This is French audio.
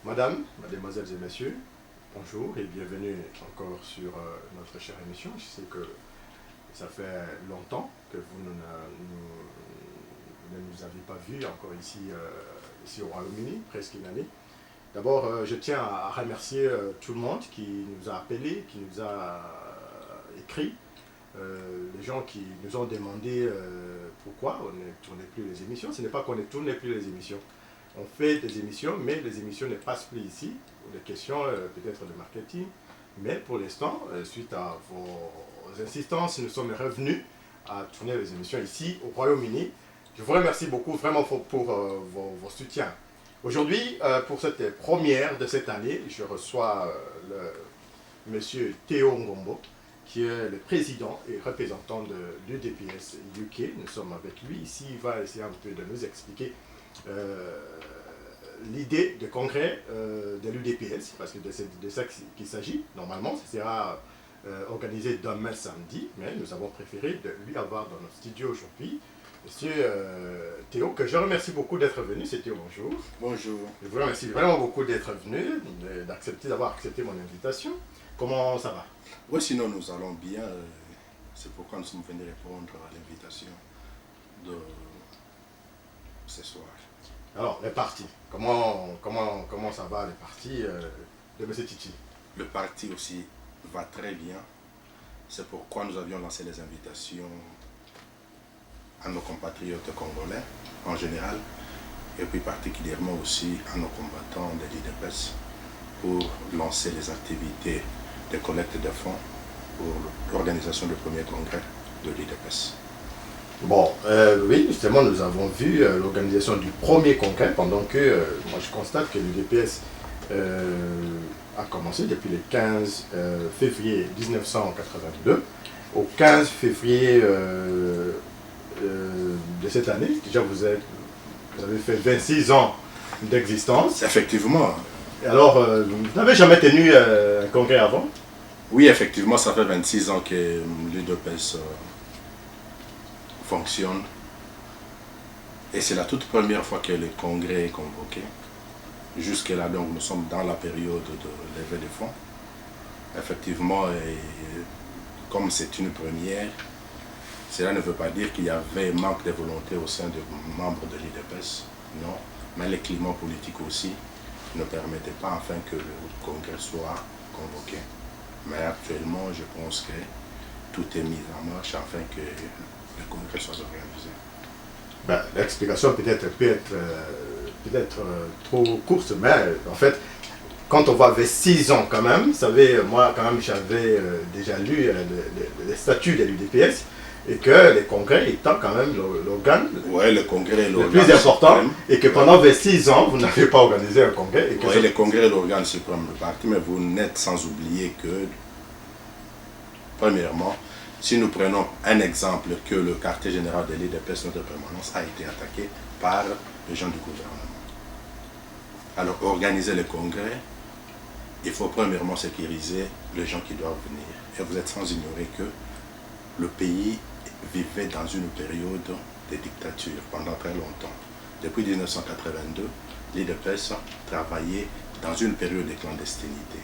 Madame, Mesdemoiselles et Messieurs, bonjour et bienvenue encore sur notre chère émission. Je sais que ça fait longtemps que vous ne nous avez pas vus encore ici au Royaume-Uni, presque une année. D'abord, je tiens à remercier tout le monde qui nous a appelés, qui nous a écrit, les gens qui nous ont demandé pourquoi on ne tournait plus les émissions. Ce n'est pas qu'on ne tournait plus les émissions. On fait des émissions, mais les émissions ne passent plus ici, pour des questions peut-être de marketing. Mais pour l'instant, suite à vos insistances, nous sommes revenus à tourner les émissions ici au Royaume-Uni. Je vous remercie beaucoup vraiment pour vos soutiens. Aujourd'hui, pour cette première de cette année, je reçois monsieur Théo Ngombo, qui est le président et représentant de l'UDPS UK. Nous sommes avec lui ici. Il va essayer un peu de nous expliquer l'idée de congrès de l'UDPS, parce que de ça qu'il s'agit. Normalement, ce sera organisé demain samedi, mais nous avons préféré de lui avoir dans notre studio aujourd'hui. Monsieur Théo, que je remercie beaucoup d'être venu. C'est Théo, bonjour. Bonjour. Je vous remercie vraiment beaucoup d'être venu, d'avoir accepté mon invitation. Comment ça va? Oui, sinon nous allons bien. C'est pourquoi nous sommes venus répondre à l'invitation de ce soir. Alors, les partis. Comment ça va, les partis de M. Titi? Le parti aussi va très bien. C'est pourquoi nous avions lancé les invitations à nos compatriotes congolais en général, et puis particulièrement aussi à nos combattants de l'UDPS pour lancer les activités de collecte de fonds pour l'organisation du premier congrès de l'UDPS. Bon, oui, justement, nous avons vu l'organisation du premier congrès pendant que, moi je constate que l'UDPS a commencé depuis le 15 février 1982 au 15 février de cette année. Déjà, vous avez fait 26 ans d'existence. Effectivement. Et alors, vous n'avez jamais tenu un congrès avant? Oui, effectivement, ça fait 26 ans que l'UDPS fonctionne. Et c'est la toute première fois que le congrès est convoqué. Jusque-là, donc, nous sommes dans la période de levée de fonds. Effectivement, et comme c'est une première, cela ne veut pas dire qu'il y avait manque de volonté au sein des membres de l'UDPS, non. Mais le climat politique aussi ne permettait pas enfin que le congrès soit convoqué. Mais actuellement, je pense que tout est mis en marche afin que le congrès soit organisé. Ben, l'explication peut-être trop courte, mais en fait, quand on voit avec 6 ans quand même, vous savez, moi quand même j'avais déjà lu les statuts de l'UDPS, et que le congrès étant quand même l'organe le congrès est le plus important, et que pendant 26 ans, vous n'avez pas organisé un congrès. Et que le congrès est l'organe suprême du parti, mais vous n'êtes sans oublier que, premièrement, si nous prenons un exemple, que le quartier général de l'UDPS, notre permanence, a été attaqué par les gens du gouvernement. Alors, organiser le congrès, il faut premièrement sécuriser les gens qui doivent venir. Et vous êtes sans ignorer que le pays vivait dans une période de dictature pendant très longtemps. Depuis 1982, l'UDPS travaillait dans une période de clandestinité.